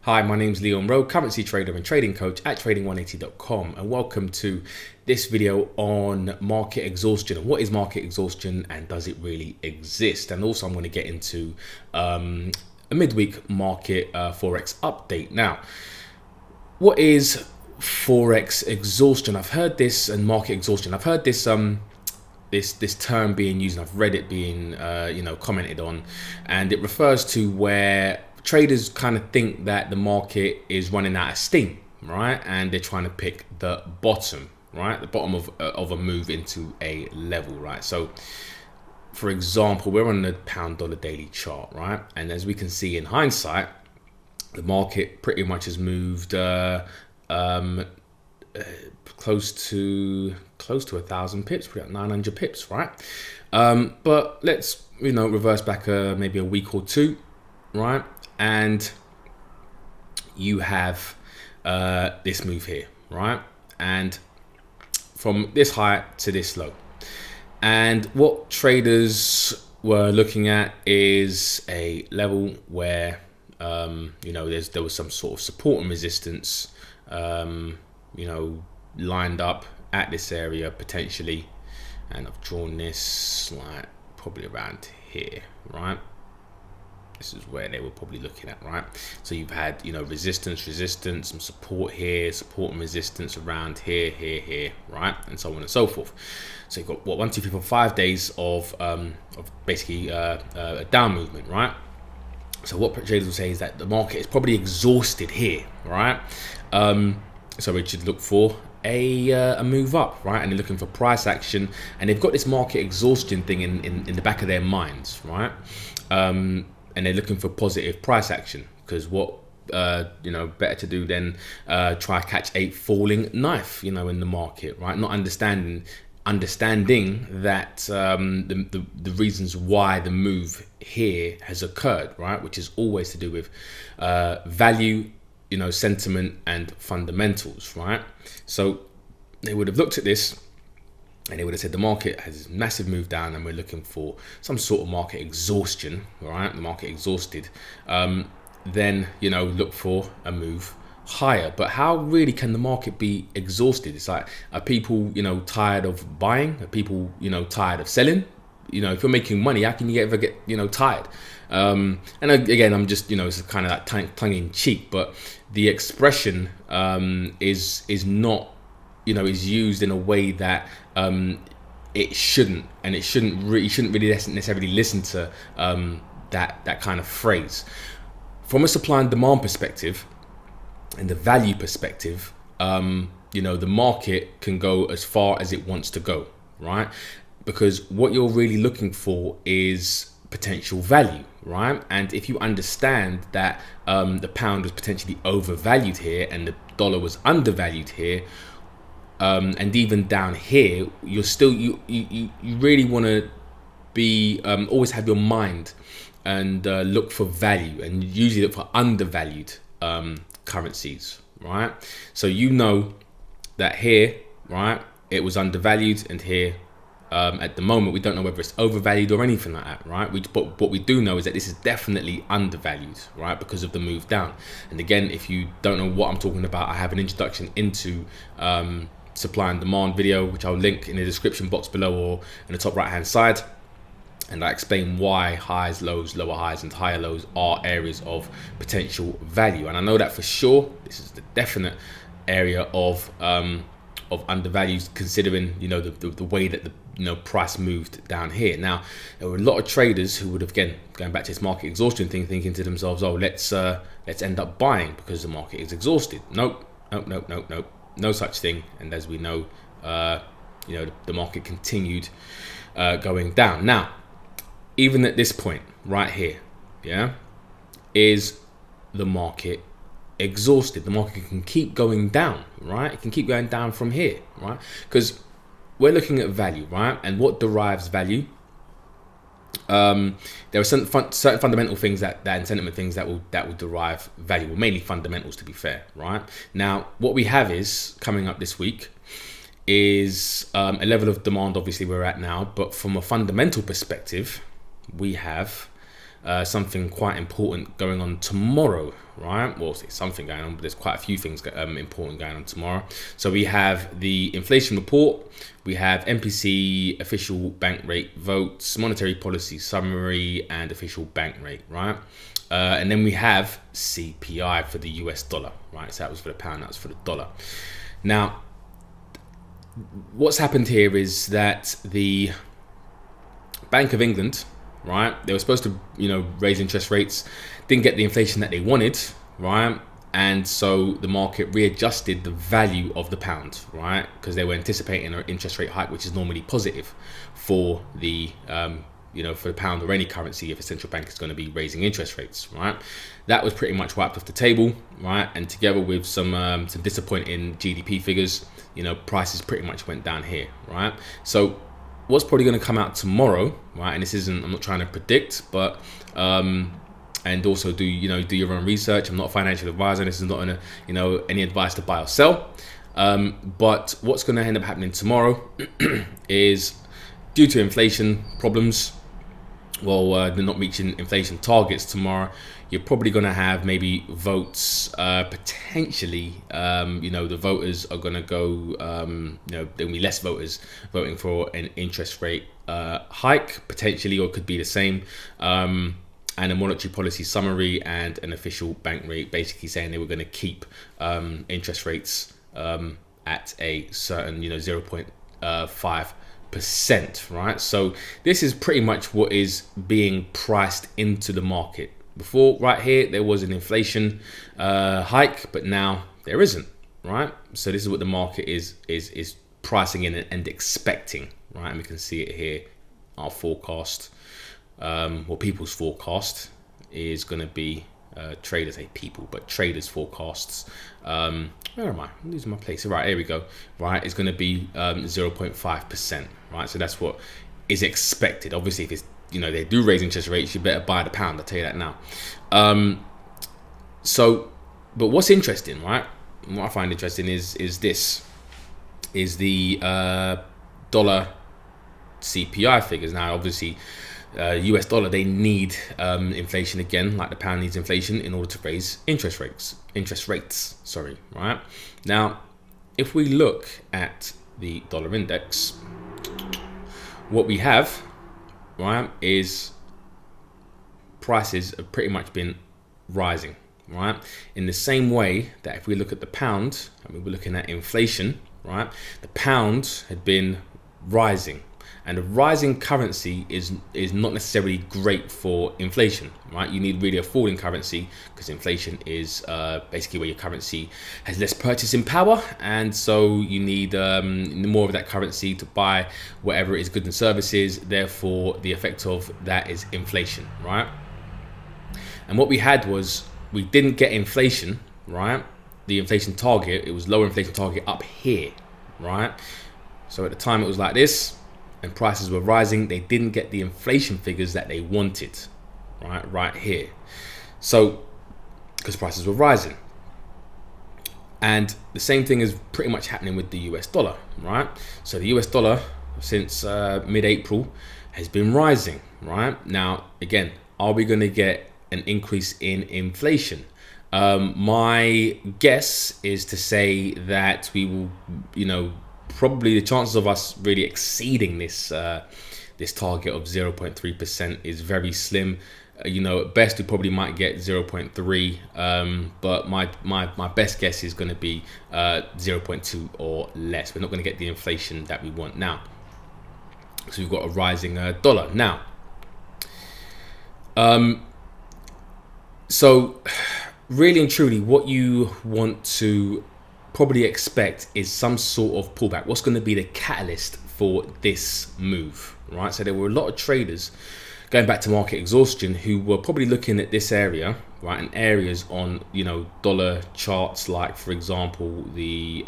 Hi, my name's Leon Rowe, currency trader and trading coach at trading180.com, and welcome to this video on market exhaustion. What is market exhaustion and does it really exist? And also I'm going to get into a midweek market Forex update. Now, what is Forex exhaustion? I've heard this, and market exhaustion, I've heard this this term being used, and I've read it being commented on, and it refers to where traders kind of think that the market is running out of steam, right? And they're trying to pick the bottom, right? The bottom of a move into a level, right? So, for example, we're on the pound-dollar daily chart, right? And as we can see in hindsight, the market pretty much has moved close to 1,000 pips, we're at 900 pips, right? But let's reverse back maybe a week or two, right? And you have this move here, right? And from this high to this low. And what traders were looking at is a level where, there was some sort of support and resistance, lined up at this area potentially. And I've drawn this like probably around here, right? This is where they were probably looking at, right? So you've had, resistance, some support here, support and resistance around here, right? And so on and so forth. So you've got, 1, 2, 3, 4, 5 days of basically a down movement, right? So what traders will say is that the market is probably exhausted here, right? So we should look for a move up, right? And they're looking for price action, and they've got this market exhaustion thing in the back of their minds, right? And they're looking for positive price action, because what better to do than try to catch a falling knife, in the market, right? Not understanding that the reasons why the move here has occurred, right? Which is always to do with value, sentiment and fundamentals, right? So they would have looked at this and they would have said the market has this massive move down and we're looking for some sort of market exhaustion, right? The market exhausted. Then, look for a move higher. But how really can the market be exhausted? It's like, are people, tired of buying? Are people, tired of selling? If you're making money, how can you ever get, tired? And again, I'm just, it's kind of that tongue in cheek, but the expression is not, is used in a way that it shouldn't, and you shouldn't really necessarily listen to that kind of phrase. From a supply and demand perspective and the value perspective, the market can go as far as it wants to go, right? Because what you're really looking for is potential value, right? And if you understand that the pound was potentially overvalued here and the dollar was undervalued here, and even down here, you're still you really want to be always have your mind and look for value, and usually look for undervalued currencies, right? So that here, right, it was undervalued, and here at the moment we don't know whether it's overvalued or anything like that, right? But what we do know is that this is definitely undervalued, right, because of the move down. And again, if you don't know what I'm talking about, I have an introduction into supply and demand video, which I'll link in the description box below or in the top right hand side, and I explain why highs, lows, lower highs and higher lows are areas of potential value. And I know that for sure this is the definite area of undervalued, considering the way that the price moved down here. Now, there were a lot of traders who would have, again, going back to this market exhaustion thing, thinking to themselves, oh, let's end up buying because the market is exhausted. Nope, no such thing. And as we know, the market continued going down. Now, even at this point right here, is the market exhausted? The market can keep going down, right? It can keep going down from here, right? Because we're looking at value, right? And what derives value? There are certain fundamental things and sentiment things that will derive value, well, mainly fundamentals, to be fair, right? Now, what we have is coming up this week is a level of demand, obviously we're at now, but from a fundamental perspective, we have something quite important going on tomorrow, right? Well, it's something going on, but there's quite a few things important going on tomorrow. So we have the inflation report, we have MPC official bank rate votes, monetary policy summary, and official bank rate, right? And then we have CPI for the US dollar, right? So that was for the pound, that was for the dollar. Now, what's happened here is that the Bank of England, right, they were supposed to, raise interest rates, didn't get the inflation that they wanted, right? And so the market readjusted the value of the pound, right? Because they were anticipating an interest rate hike, which is normally positive for the, for the pound or any currency if a central bank is going to be raising interest rates, right? That was pretty much wiped off the table, right? And together with some disappointing GDP figures, prices pretty much went down here, right? So what's probably going to come out tomorrow, right? And this isn't, I'm not trying to predict, but and also do your own research. I'm not a financial advisor. This is not any advice to buy or sell. But what's going to end up happening tomorrow is, due to inflation problems, they're not reaching inflation targets tomorrow. You're probably going to have maybe votes, potentially, the voters are going to go, there'll be less voters voting for an interest rate hike, potentially, or it could be the same, and a monetary policy summary and an official bank rate, basically saying they were going to keep interest rates at a certain, 0.5%, right? So this is pretty much what is being priced into the market. Before, right here, there was an inflation hike, but now there isn't, right? So this is what the market is pricing in and expecting, right? And we can see it here. Our forecast, people's forecast is going to be traders, traders forecasts. Where am I? I'm losing my place. Right, here we go. Right, it's going to be 0.5%, right? So that's what is expected. Obviously, if it's they do raise interest rates, you better buy the pound. I'll tell you that now. But what's interesting, right? What I find interesting is the dollar CPI figures. Now, obviously, US dollar, they need inflation again, like the pound needs inflation in order to raise interest rates. Right? Now, if we look at the dollar index, what we have, right, is prices have pretty much been rising, right? In the same way that if we look at the pound, we're looking at inflation, right? The pound had been rising, and a rising currency is not necessarily great for inflation, right? You need really a falling currency, because inflation is basically where your currency has less purchasing power, and so you need more of that currency to buy whatever is goods and services. Therefore, the effect of that is inflation, right? And what we had was, we didn't get inflation, right? The inflation target, it was lower inflation target up here, right? So at the time it was like this, and prices were rising. They didn't get the inflation figures that they wanted, right here. So, because prices were rising. And the same thing is pretty much happening with the US dollar, right? So the US dollar, since mid-April, has been rising, right? Now, again, are we going to get an increase in inflation? My guess is to say that we will, probably the chances of us really exceeding this this target of 0.3% is very slim. At best we probably might get 0.3, but my best guess is going to be 0.2 or less. We're not going to get the inflation that we want now. So we've got a rising dollar now. So really and truly, what you want to probably expect is some sort of pullback. What's going to be the catalyst for this move, right? So there were a lot of traders going back to market exhaustion who were probably looking at this area, right, and areas on dollar charts, like for example the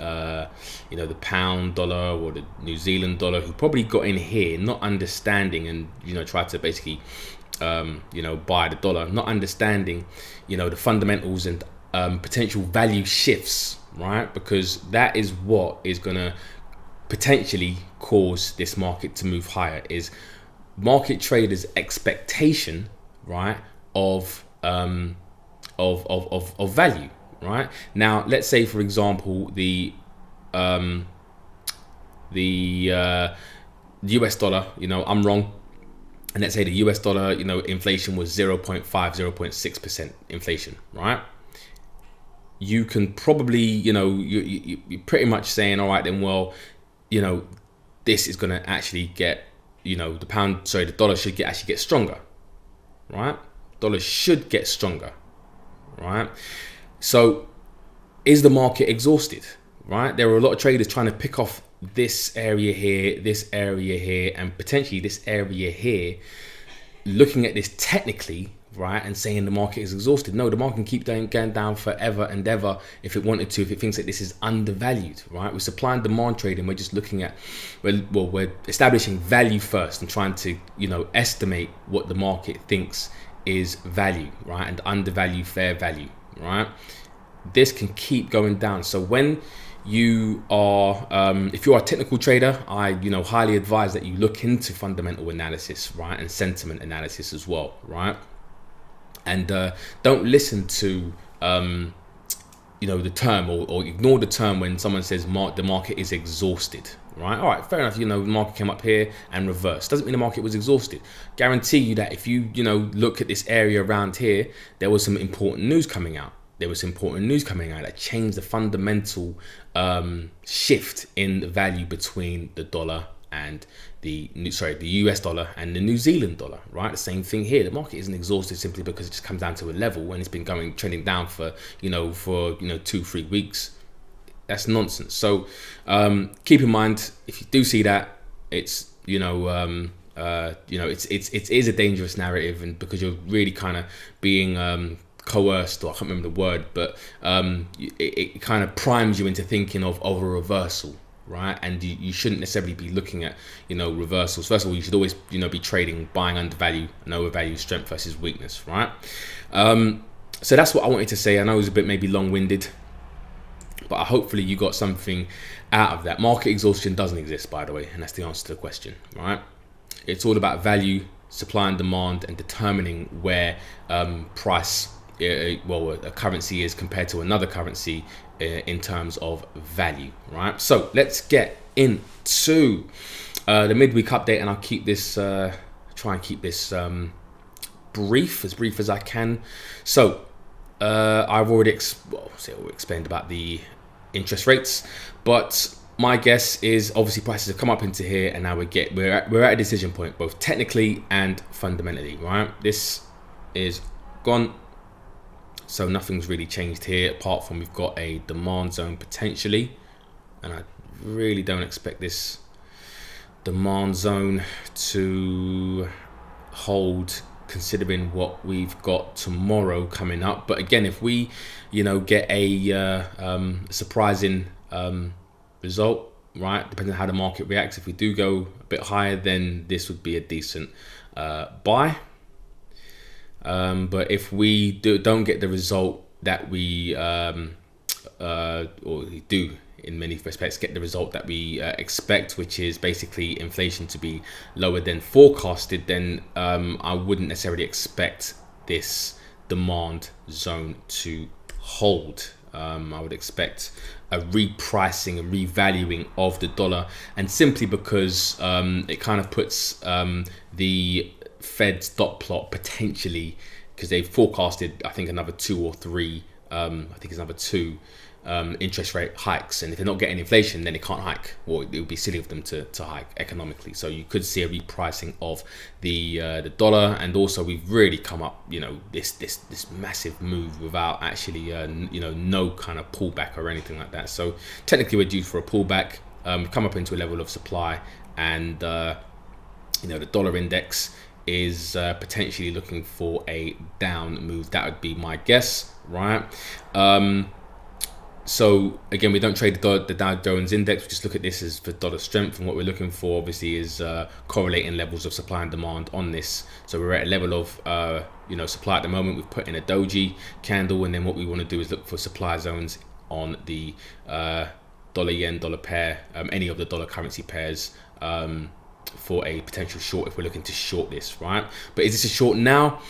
the pound dollar or the New Zealand dollar, who probably got in here not understanding and tried to basically buy the dollar, not understanding the fundamentals and potential value shifts, right? Because that is what is going to potentially cause this market to move higher, is market traders' expectation right, of value, right? Now, let's say, for example, the US dollar, you know, I'm wrong. And let's say the US dollar, you know, inflation was 0.5, 0.6% inflation, right? You can probably, you know, you're pretty much saying, all right, then, well, you know, this is going to actually get, you know, the dollar should actually get stronger, right? Dollar should get stronger, right? So is the market exhausted, right? There are a lot of traders trying to pick off this area here, and potentially this area here, looking at this technically, right, and saying the market is exhausted. No, the market can keep going down forever and ever if it wanted to, if it thinks that this is undervalued, right? We're supply and demand trading. We're just looking at, well, we're establishing value first and trying to, you know, estimate what the market thinks is value, right, and undervalue fair value, right? This can keep going down. So when you are, if you are a technical trader, I, you know, highly advise that you look into fundamental analysis, right, and sentiment analysis as well, right? And don't listen to, you know, the term or ignore the term when someone says the market is exhausted, right? All right, fair enough. You know, the market came up here and reversed. Doesn't mean the market was exhausted. Guarantee you that if you, you know, look at this area around here, there was some important news coming out. There was important news coming out that changed the fundamental shift in the value between the dollar and the US dollar and the New Zealand dollar, right? The same thing here. The market isn't exhausted simply because it just comes down to a level when it's been trending down for 2-3 weeks. That's nonsense. So keep in mind, if you do see that, it's it is a dangerous narrative, and because you're really kind of being coerced, or I can't remember the word, but it kind of primes you into thinking of a reversal, right? And you shouldn't necessarily be looking at, you know, reversals. First of all, you should always, you know, be trading buying undervalue and overvalue, strength versus weakness, right? So that's what I wanted to say. I know it was a bit maybe long-winded, but hopefully you got something out of that. Market exhaustion doesn't exist, by the way, and that's the answer to the question, right? It's all about value, supply and demand, and determining where price, a currency is compared to another currency in terms of value, right? So let's get into the midweek update, and I'll keep this, try and keep this as brief as I can. So I've already explained about the interest rates, but my guess is obviously prices have come up into here, and now we're at a decision point, both technically and fundamentally, right? This is gone. So nothing's really changed here, apart from we've got a demand zone potentially, and I really don't expect this demand zone to hold, considering what we've got tomorrow coming up. But again, if we, you know, get a surprising result, right, depending on how the market reacts, if we do go a bit higher, then this would be a decent buy. But if we don't get the result that we or we do in many respects get the result that we expect, which is basically inflation to be lower than forecasted, then I wouldn't necessarily expect this demand zone to hold. I would expect a repricing and revaluing of the dollar, and simply because it kind of puts the Fed's dot plot potentially, because they've forecasted, I think, another 2 or 3, I think it's another 2 interest rate hikes, and if they're not getting inflation, then they can't hike, or it would be silly of them to hike economically. So you could see a repricing of the dollar, and also we've really come up, you know, this massive move without actually no kind of pullback or anything like that. So technically we're due for a pullback. Come up into a level of supply, and the dollar index is potentially looking for a down move. That would be my guess, right? So again, we don't trade the Dow Jones index. We just look at this as for dollar strength, and what we're looking for obviously is correlating levels of supply and demand on this. So we're at a level of supply at the moment. We've put in a doji candle, and then what we want to do is look for supply zones on the dollar yen, dollar pair, any of the dollar currency pairs, for a potential short if we're looking to short this, right? But is this a short now?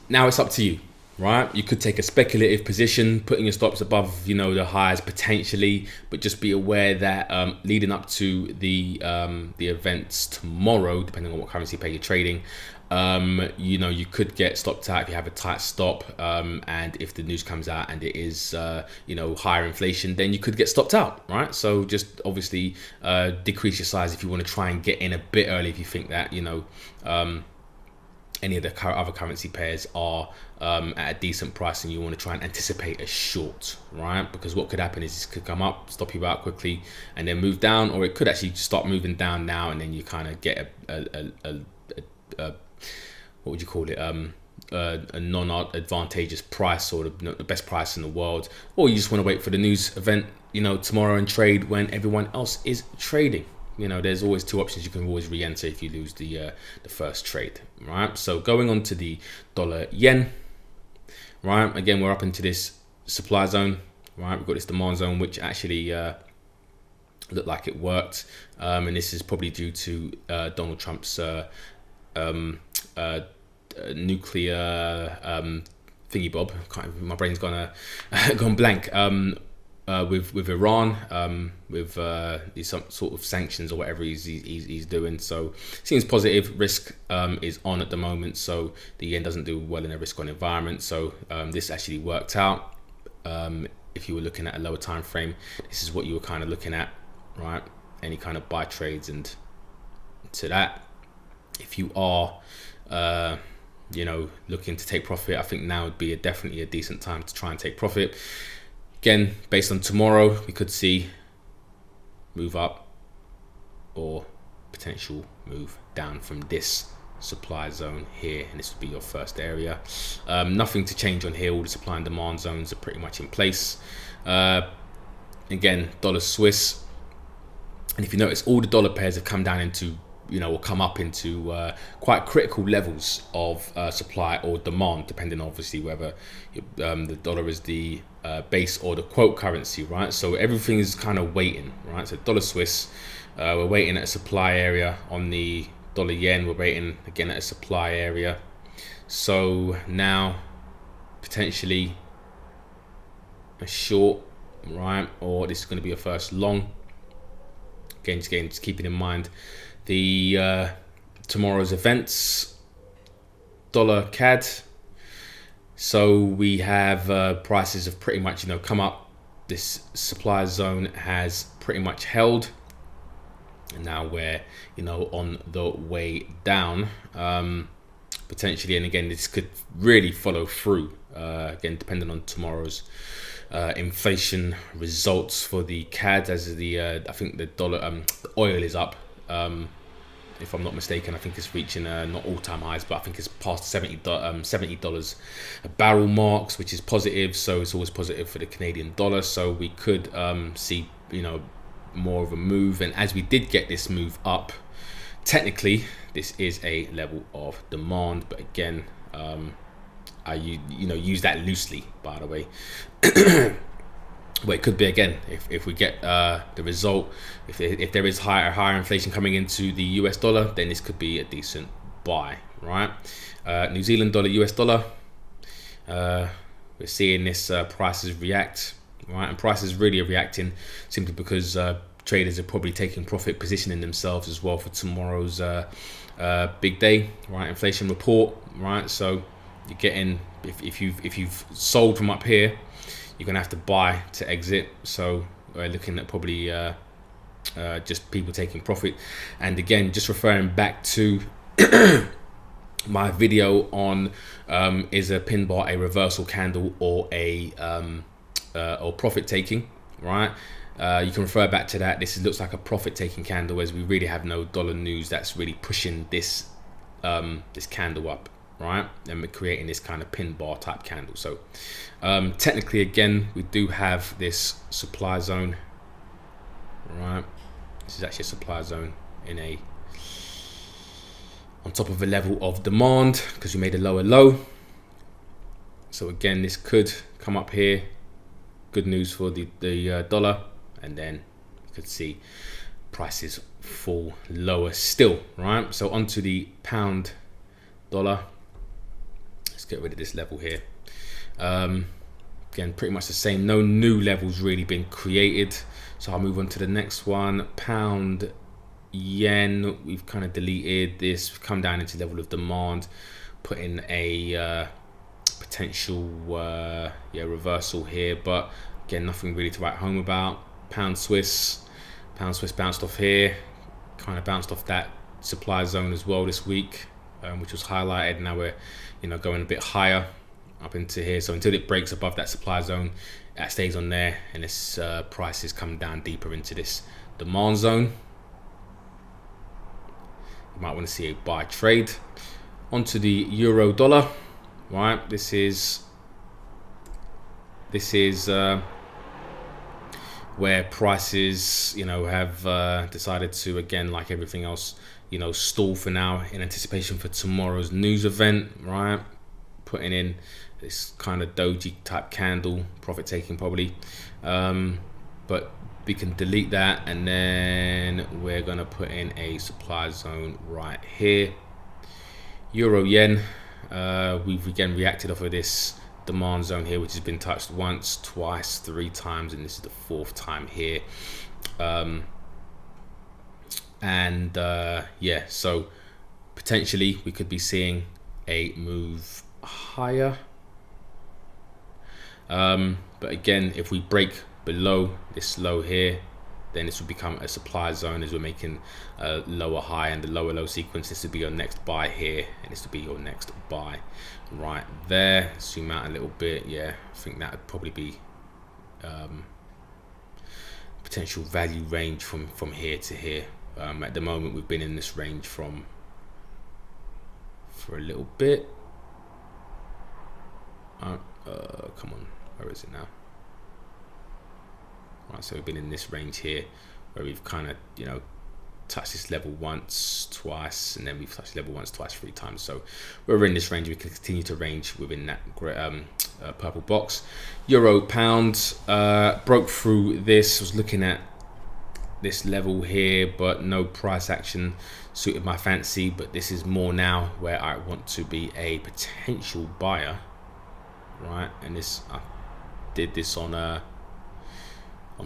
Now it's up to you, right? You could take a speculative position, putting your stops above, you know, the highs potentially, but just be aware that leading up to the events tomorrow, depending on what currency pair you're trading, you know, you could get stopped out if you have a tight stop, and if the news comes out and it is you know, higher inflation, then you could get stopped out, right? So just obviously decrease your size if you want to try and get in a bit early, if you think that, you know, any of the other currency pairs are at a decent price and you want to try and anticipate a short, right? Because what could happen is this could come up, stop you out quickly, and then move down, or it could actually start moving down now, and then you kind of get a what would you call it, a non-advantageous price, or the best price in the world, or you just want to wait for the news event, you know, tomorrow and trade when everyone else is trading. You know, there's always two options. You can always re-enter if you lose the first trade, right? So going on to the dollar yen, right? Again, we're up into this supply zone, right? We've got this demand zone, which actually looked like it worked, and this is probably due to Donald Trump's nuclear thingy bob. My brain's gone blank. With Iran, with these some sort of sanctions or whatever he's doing. So seems positive. Risk is on at the moment, so the yen doesn't do well in a risk on environment. So this actually worked out. If you were looking at a lower time frame, this is what you were kind of looking at, right? Any kind of buy trades and to that. If you are you know, looking to take profit, I think now would be definitely a decent time to try and take profit. Again, based on tomorrow, we could see move up or potential move down from this supply zone here, and this would be your first area. Nothing to change on here. All the supply and demand zones are pretty much in place. Again, dollar Swiss, and if you notice, all the dollar pairs have come down into, you know, will come up into quite critical levels of supply or demand, depending obviously whether the dollar is the base or the quote currency, right? So everything is kind of waiting, right? So dollar Swiss, we're waiting at a supply area. On the dollar yen, we're waiting again at a supply area. So now potentially a short, right? Or this is going to be a first long. Again, just keeping in mind the tomorrow's events. Dollar CAD. So we have prices have pretty much, you know, come up. This supply zone has pretty much held, and now we're, you know, on the way down potentially. And again, this could really follow through again, depending on tomorrow's inflation results for the CAD. As the I think the dollar the oil is up. If I'm not mistaken, I think it's reaching not all-time highs, but I think it's past $70 a barrel marks, which is positive. So it's always positive for the Canadian dollar. So we could see, you know, more of a move. And as we did get this move up, technically this is a level of demand. But again, I you know, use that loosely, by the way. Well, it could be again if we get the result, if there is higher inflation coming into the US dollar, then this could be a decent buy, right? New Zealand dollar, US dollar, we're seeing this prices react, right? And prices really are reacting simply because traders are probably taking profit, positioning themselves as well for tomorrow's big day, right? Inflation report, right? So you're getting, if you've sold from up here, you're gonna have to buy to exit. So we're looking at probably just people taking profit. And again, just referring back to my video on is a pin bar a reversal candle or a or profit taking, right? You can refer back to that. This looks like a profit taking candle, as we really have no dollar news that's really pushing this this candle up, right? And we're creating this kind of pin bar type candle. So technically, again, we do have this supply zone, right? This is actually a supply zone in a on top of a level of demand, because we made a lower low. So again, this could come up here. Good news for the dollar, and then you could see prices fall lower still, right? So onto the pound dollar. Let's get rid of this level here. Again, pretty much the same. No new levels really been created. So I'll move on to the next one. Pound yen. We've kind of deleted this. We've come down into level of demand. Put in a potential reversal here, but again, nothing really to write home about. Pound Swiss bounced off here, kind of bounced off that supply zone as well this week, which was highlighted. Now we're going a bit higher up into here, so until it breaks above that supply zone, that stays on there, and this price is coming down deeper into this demand zone. You might want to see a buy trade. Onto the euro dollar, right? This is where prices have decided to, again, like everything else, stall for now in anticipation for tomorrow's news event, right? Putting in this kind of doji type candle, profit taking probably, but we can delete that, and then we're gonna put in a supply zone right here. Euro yen, we've again reacted off of this demand zone here, which has been touched once, twice, 3 times, and this is the 4th time here. Yeah, so potentially we could be seeing a move higher, but again, if we break below this low here, then this will become a supply zone as we're making a lower high and the lower low sequence. This would be your next buy here, and this would be your next buy right there. Zoom out a little bit. Yeah, I think that would probably be potential value range from here to here. At the moment, we've been in this range for a little bit. Come on, where is it now? Right, so we've been in this range here where we've kind of touched this level once, twice, and then we've touched level once, twice, 3 times. So we're in this range. We can continue to range within that purple box. Euro pound broke through this. Was looking at this level here, but no price action suited my fancy. But this is more now where I want to be a potential buyer, right? And this, I did this on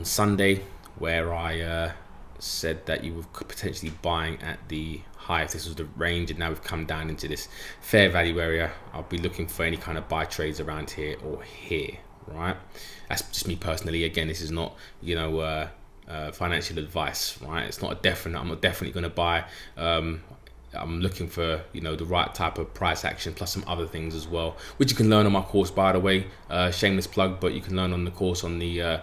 Sunday, where I said that you were potentially buying at the high if this was the range, and now we've come down into this fair value area. I'll be looking for any kind of buy trades around here or here, right? That's just me personally. Again, this is not financial advice, right? It's not a definite. I'm not definitely going to buy. I'm looking for the right type of price action, plus some other things as well, which you can learn on my course, by the way. Shameless plug, but you can learn on the course on the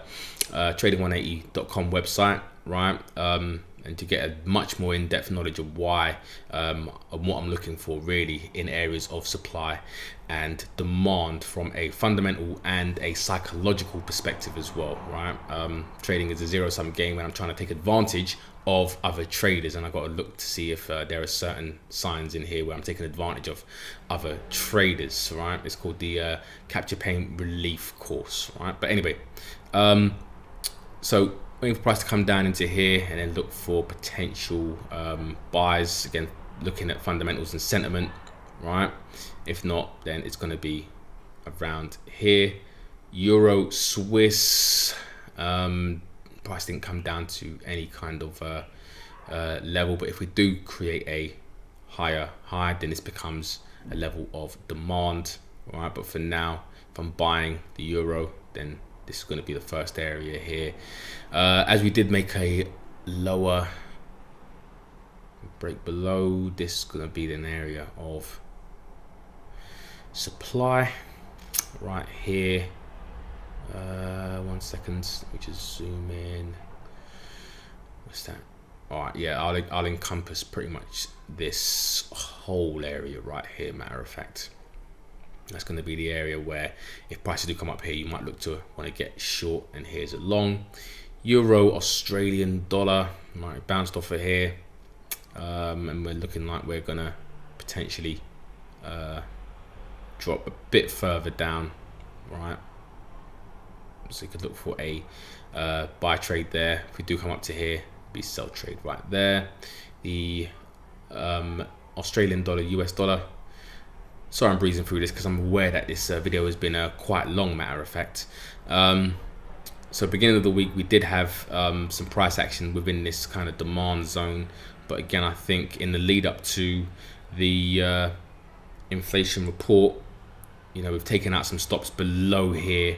trading180.com website, right? And to get a much more in-depth knowledge of why of what I'm looking for really in areas of supply and demand from a fundamental and a psychological perspective as well, right? Trading is a zero-sum game when I'm trying to take advantage of other traders, and I've got to look to see if there are certain signs in here where I'm taking advantage of other traders, right? It's called the Capture Pain Relief course, right? But anyway, so waiting for price to come down into here and then look for potential buys. Again, looking at fundamentals and sentiment, right? If not, then it's going to be around here. Euro Swiss, price didn't come down to any kind of level, but if we do create a higher high, then this becomes a level of demand, right? But for now, if I'm buying the euro, then this is going to be the first area here. As we did make a lower break below, this is going to be an area of supply right here. 1 second, let me just zoom in. What's that? All right, yeah, I'll encompass pretty much this whole area right here. Matter of fact, that's going to be the area where if prices do come up here, you might look to want to get short, and here's a long. Euro Australian dollar might bounced off of here, and we're looking like we're gonna potentially drop a bit further down, right? So you could look for a buy trade there if we do come up to here, be sell trade right there. The Australian dollar, US dollar. Sorry, I'm breezing through this because I'm aware that this video has been quite long, matter of fact. So beginning of the week, we did have some price action within this kind of demand zone. But again, I think in the lead up to the inflation report, you know, we've taken out some stops below here,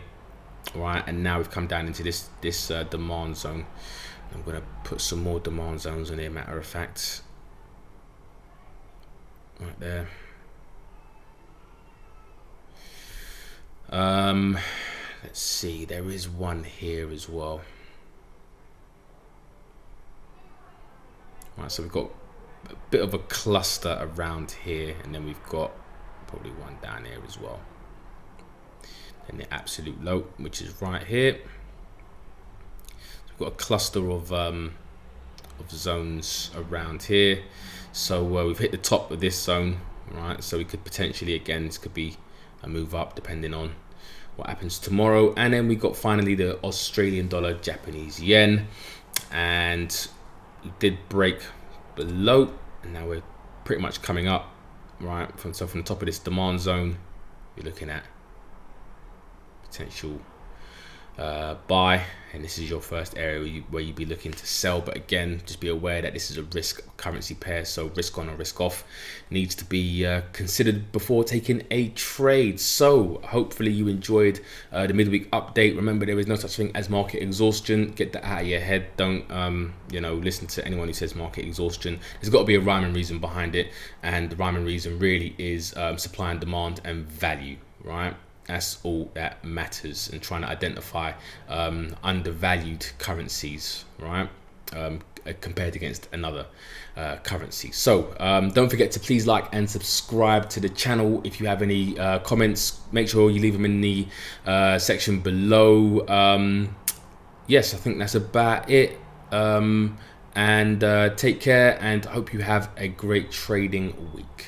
right? And now we've come down into this demand zone. I'm going to put some more demand zones in here, matter of fact. Right there. Let's see, there is one here as well. Right, so we've got a bit of a cluster around here, and then we've got probably one down here as well. And the absolute low, which is right here. So we've got a cluster of zones around here. So we've hit the top of this zone, right? So we could potentially, again, this could be a move up depending on what happens tomorrow. And then we got finally the Australian dollar, Japanese yen, and we did break below, and now we're pretty much coming up, right? From the top of this demand zone, you're looking at potential buy, and this is your first area where you'd be looking to sell. But again, just be aware that this is a risk currency pair, so risk on or risk off needs to be considered before taking a trade. So hopefully you enjoyed the midweek update. Remember, there is no such thing as market exhaustion. Get that out of your head. Don't you know, listen to anyone who says market exhaustion. There's got to be a rhyme and reason behind it, and the rhyme and reason really is supply and demand and value, right? That's all that matters, and trying to identify undervalued currencies, right, compared against another currency. So don't forget to please like and subscribe to the channel. If you have any comments, make sure you leave them in the section below. Yes, I think that's about it. And take care, and I hope you have a great trading week.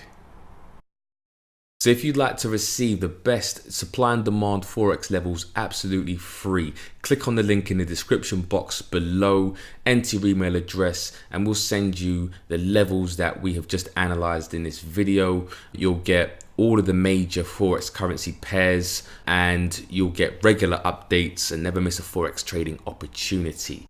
So if you'd like to receive the best supply and demand Forex levels absolutely free, click on the link in the description box below, enter your email address, and we'll send you the levels that we have just analyzed in this video. You'll get all of the major Forex currency pairs, and you'll get regular updates and never miss a Forex trading opportunity.